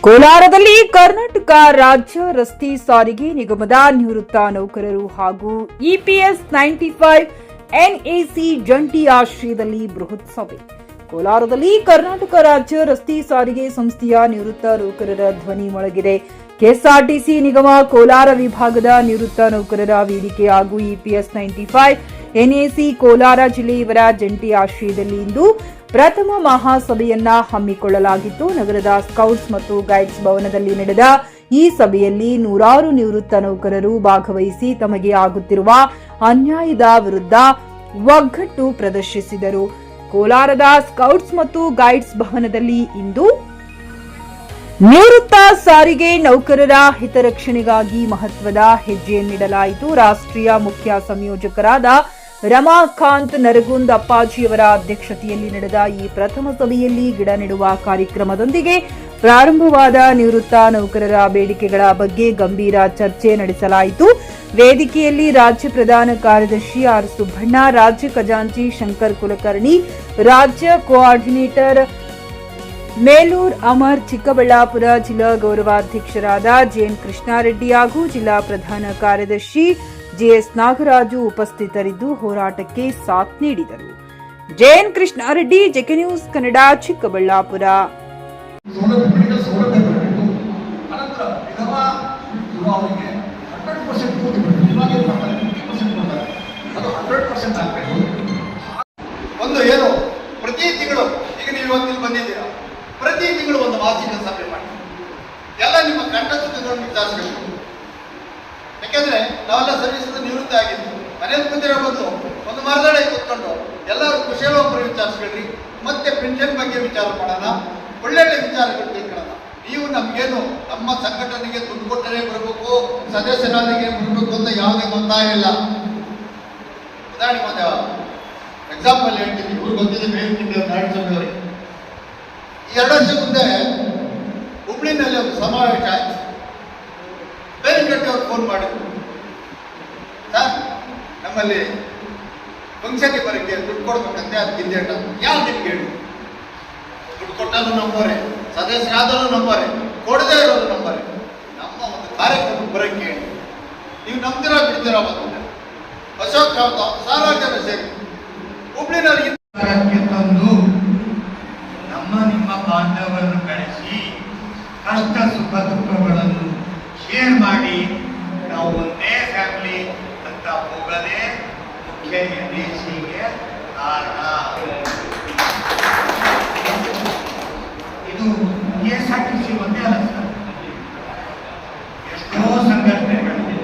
ಕೋಲಾರದಲ್ಲಿ ಕರ್ನಾಟಕ ರಾಜ್ಯ ರಸ್ತೆ ಸಾರಿಗೆ ನಿಗಮದ ನಿವೃತ್ತ ನೌಕರರು ಹಾಗೂ ಇಪಿಎಸ್ 95 ಎನ್ಎಸಿ ಜಂಟಿ ಆಶ್ರಯದಲ್ಲಿ ಬೃಹತ್ ಸಭೆ. ಕೋಲಾರದಲ್ಲಿ ಕರ್ನಾಟಕ ರಾಜ್ಯ ರಸ್ತೆ ಸಾರಿಗೆ ಸಂಸ್ಥೆಯ ನಿವೃತ್ತ ನೌಕರರ ಧ್ವನಿ ಮೊಳಗಿದೆ. ಕೆಎಸ್ಆರ್ಟಿಸಿ ನಿಗಮ ಕೋಲಾರ ವಿಭಾಗದ ನಿವೃತ್ತ ನೌಕರರ ವೇದಿಕೆ ಹಾಗೂ ಇಪಿಎಸ್ 95 ಎನ್ಎಸಿ ಕೋಲಾರ ಜಿಲ್ಲೆ ಇವರ ಜಂಟಿ ಆಶ್ರಯದಲ್ಲಿ ಇಂದು ಪ್ರಥಮ ಮಹಾಸಭೆಯನ್ನ ಹಮ್ಮಿಕೊಳ್ಳಲಾಗಿತ್ತು. ನಗರದ ಸ್ಕೌಟ್ಸ್ ಮತ್ತು ಗೈಡ್ಸ್ ಭವನದಲ್ಲಿ ನಡೆದ ಈ ಸಭೆಯಲ್ಲಿ ನೂರಾರು ನಿವೃತ್ತ ನೌಕರರು ಭಾಗವಹಿಸಿ ತಮಗೆ ಆಗುತ್ತಿರುವ ಅನ್ಯಾಯದ ವಿರುದ್ಧ ಒಗ್ಗಟ್ಟು ಪ್ರದರ್ಶಿಸಿದರು. ಕೋಲಾರದ ಸ್ಕೌಟ್ಸ್ ಮತ್ತು ಗೈಡ್ಸ್ ಭವನದಲ್ಲಿ ಇಂದು ನಿವೃತ್ತ ಸಾರಿಗೆ ನೌಕರರ ಹಿತರಕ್ಷಣೆಗಾಗಿ ಮಹತ್ವದ ಹೆಜ್ಜೆಯನ್ನಿಡಲಾಯಿತು. ರಾಷ್ಟ್ರೀಯ ಮುಖ್ಯ ಸಂಯೋಜಕರಾದ ರಮಾಕಾಂತ್ ನರಗುಂದ್ ಅಪ್ಪಾಜಿಯವರ ಅಧ್ಯಕ್ಷತೆಯಲ್ಲಿ ನಡೆದ ಈ ಪ್ರಥಮ ಸಭೆಯಲ್ಲಿ ಗಿಡ ನೆಡುವ ಕಾರ್ಯಕ್ರಮದೊಂದಿಗೆ ಪ್ರಾರಂಭವಾದ ನಿವೃತ್ತ ನೌಕರರ ಬೇಡಿಕೆಗಳ ಬಗ್ಗೆ ಗಂಭೀರ ಚರ್ಚೆ ನಡೆಸಲಾಯಿತು. ವೇದಿಕೆಯಲ್ಲಿ ರಾಜ್ಯ ಪ್ರಧಾನ ಕಾರ್ಯದರ್ಶಿ ಆರ್ ಸುಬ್ಬಣ್ಣ, ರಾಜ್ಯ ಖಜಾಂಚಿ ಶಂಕರ್ ಕುಲಕರ್ಣಿ, ರಾಜ್ಯ ಕೋಆರ್ಡಿನೇಟರ್ ಮೇಲೂರ್ ಅಮರ್, ಚಿಕ್ಕಬಳ್ಳಾಪುರ ಜಿಲ್ಲಾ ಗೌರವಾಧ್ಯಕ್ಷರಾದ ಜೆಎನ್ ಕೃಷ್ಣಾರೆಡ್ಡಿ ಹಾಗೂ ಜಿಲ್ಲಾ ಪ್ರಧಾನ ಕಾರ್ಯದರ್ಶಿ ಜೆಎಸ್ ನಾಗರಾಜು ಉಪಸ್ಥಿತರಿದ್ದು ಹೋರಾಟಕ್ಕೆ ಸಾಥ್ ನೀಡಿದರು. JN Krishna Reddy, JK news Kannada, Chikkaballapur. ಒಂದು ಏನು ಪ್ರತಿ ತಿಂಗಳು ಈಗ ನೀವು ಇವತ್ತಿಲ್ಲಿ ಬಂದಿದ್ದೀರಾ, ಪ್ರತಿ ತಿಂಗಳು ಒಂದು ಮಾಸಿಕ ಸಭೆ ಮಾಡಿ ಎಲ್ಲ ನಿಮ್ಮ ಕಂಡ ಸುದ್ದಿಗಳನ್ನು ವಿಚಾರಿಸಬೇಕು. ಯಾಕೆಂದ್ರೆ ನಾವೆಲ್ಲ ಸರ್ವಿಸ್ ನಿವೃತ್ತಿ ಆಗಿದ್ದು ಮನೇಲಿ ಕುಂದಿರೋ ಬಂದು ಒಂದು ಮರದಡೆ ಕೂತ್ಕೊಂಡು ಎಲ್ಲರೂ ಕುಶಲೋಪರಿ ವಿಚಾರಿಸ್ಕೊಳ್ರಿ. ಮತ್ತೆ ಪೆನ್ಷನ್ ಬಗ್ಗೆ ವಿಚಾರ ಮಾಡೋಣ, ಒಳ್ಳೊಳ್ಳೆ ವಿಚಾರಗಳು ತಿಳ್ಕೊಳ್ಳೋಣ. ನೀವು ನಮ್ಗೇನು ನಮ್ಮ ಸಂಘಟನೆಗೆ ದುಡ್ಡು ಕೊಟ್ಟರೆ ಬರಬೇಕು, ಸದಸ್ಯರಾದಿಗೆ ಬರಬೇಕು ಅಂತ ಯಾವುದೇ ಒತ್ತಾಯ ಇಲ್ಲ. ಉದಾಹರಣೆ ಒಂದು ಎಕ್ಸಾಂಪಲ್ ಹೇಳ್ತೀನಿ, ಇವ್ರು ಗೊತ್ತಿದೆ ಬೇರೆ ನಾರಾಯಣಸ್ವಾಮಿಯವರಿಗೆ. ಈ 2 ವರ್ಷ ಮುಂದೆ ಹುಬ್ಳಿನಲ್ಲಿ ಒಂದು ಸಮಾವೇಶ ಆಯ್ತು. ಬೇರೆಗಟ್ಟಿ ಅವ್ರು ಫೋನ್ ಮಾಡಿದ್ರು, ಸರ್ ನಮ್ಮಲ್ಲಿ ಫಂಕ್ಷನ್ಗೆ ಬರೋಕ್ಕೆ ದುಡ್ಡು ಕೊಡ್ಬೇಕಂತೆ, ಅದು ಕಿಂದೇಟ ಯಾರು ನಿಮ್ಗೆ ಹೇಳಿ? ದುಡ್ಡು ಕೊಟ್ಟರು ನಂಬರೇ, ಸದಸ್ಯರಾದರೂ ನಂಬರೇ, ಕೊಡದೇ ಇರೋದು ನಂಬರೇ. ನಮ್ಮ ಒಂದು ಕಾರ್ಯಕ್ರಮಕ್ಕೆ ಬರೋಕ್ಕೆ ಹೇಳಿ, ನೀವು ನಂಬ್ದಿರೋ ಬಿಡ್ದಿರೋ ಬಂದ್ರೆ ಅಶೋಕ್ ರಾವ್ ಸಾವಿರಾರು ಜನ ಸೇರಿ ಹುಬ್ಳಿನಲ್ಲಿ ತಂದು ನಮ್ಮ ನಿಮ್ಮ ಬಾಂಧವರನ್ನು ಬೆಳೆಸಿ ಕಷ್ಟ ಸುಖ ದುಃಖಗಳನ್ನು ಶೇರ್ ಮಾಡಿ ನಾವು ಒಂದೇ ಫ್ಯಾಮಿಲಿ ಅಂತ ಹೋಗದೆ ಮುಖ್ಯ ಎನ್ಎಸಿಗೆ ಕಾರಣ. ಇದು ಕೆಎಸ್ಆರ್ಟಿಸಿ ಒಂದೇ ಅಲ್ಲ ಸರ್, ಎಷ್ಟೋ ಸಂಘಟನೆಗಳಿದೆ.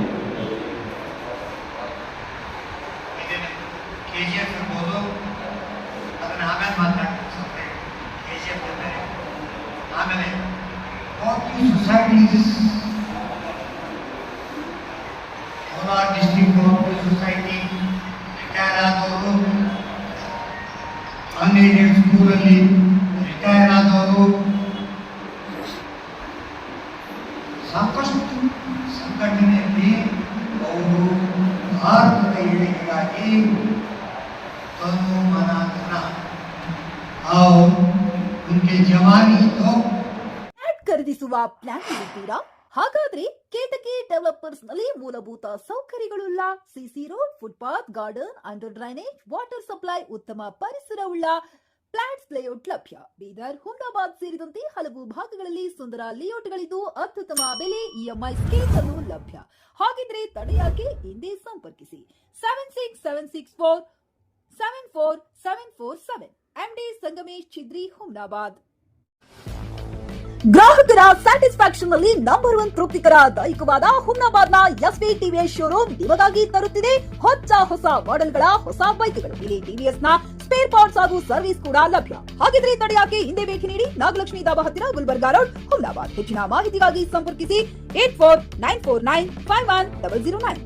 ಇದೇನೆ ಕೆಜಿಎಫ್ ಇರ್ಬೋದು, ಅದನ್ನ ಆಮೇಲೆ ಮಾತನಾಡ್ತಾರೆ. ಕೆಜಿಎಫ್ ಇದ್ದಾರೆ, ಆಮೇಲೆ societies, Kolar district cooperative society, retire ಆದವರು, ಅನ್ಏಡೆಡ್ ಸ್ಕೂಲಲ್ಲಿ ರಿಟೈರ್ ಆದವರು, ಸಾಕಷ್ಟು ಸಂಘಟನೆಯಲ್ಲಿ ಅವರು ಭಾರತದ ಏಳಿಗೆಗಾಗಿ ತನು ಮನ ಧನ और उनके जवानी तो ಖರೀದಿಸುವ ಪ್ಲಾನ್ ಇದ್ದೀರಾ? ಹಾಗಾದ್ರೆ ಕೇತಕಿ ಡೆವಲಪರ್ಸ್ ನಲ್ಲಿ ಮೂಲಭೂತ ಸೌಕರ್ಯಗಳುಳ್ಳ CC road, footpath, garden, under drainage, water supply, ಉತ್ತಮ ಪರಿಸರವುಳ್ಳ ಫ್ಲಾಟ್ಸ್ ಲೇಔಟ್ ಲಭ್ಯ. ಬೀದರ್, ಹುಮ್ನಾಬಾದ್ ಸೇರಿದಂತೆ ಹಲವು ಭಾಗಗಳಲ್ಲಿ ಸುಂದರ ಲೇಔಟ್ಗಳಿದ್ದು ಅತ್ಯುತ್ತಮ ಬೆಲೆ, ಇಎಂಐ ಸ್ಕೀಮ್ಸ್ ಅನ್ನು ಲಭ್ಯ. ಹಾಗಿದ್ರೆ ತಡೆಯಾಕೆ? ಹಿಂದೆ ಸಂಪರ್ಕಿಸಿ 7676474747 ಎಂಡಿ ಸಂಗಮೇಶ್ ಚಿದ್ರಿ, ಹುಮ್ನಾಬಾದ್. ಗ್ರಾಹಕರ ಸ್ಯಾಟಿಸ್ಫ್ಯಾಕ್ಷನ್ ನಲ್ಲಿ ನಂಬರ್ 1 ತೃಪ್ತಿಕರ ದೈಹಿಕವಾದ ಹುಮ್ನಾಬಾದ್ನ ಎಸ್ವಿ ಟಿವಿಎಸ್ ಶೋರೂಮ್ ನಿಮಗಾಗಿ ತರುತ್ತಿದೆ ಹೊಸ ಮಾಡೆಲ್ಗಳ ಹೊಸ ಬೈಕ್ಗಳು. ಇಲ್ಲಿ ಟಿವಿಎಸ್ ನ ಸ್ಪೇರ್ ಪಾರ್ಟ್ಸ್ ಹಾಗೂ ಸರ್ವಿಸ್ ಕೂಡ ಲಭ್ಯ. ಹಾಗಿದ್ರೆ ತಡೆಯಾಕೆ? ಹಿಂದೆ ಭೇಟಿ ನೀಡಿ, ನಾಗಲಕ್ಷ್ಮಿ ಧಾಬಾ ಹತ್ತಿರ, ಗುಲ್ಬರ್ಗಾ ರೋಡ್, ಹುಮ್ನಾಬಾದ್. ಹೆಚ್ಚಿನ ಮಾಹಿತಿಗಾಗಿ ಸಂಪರ್ಕಿಸಿ 8494951009.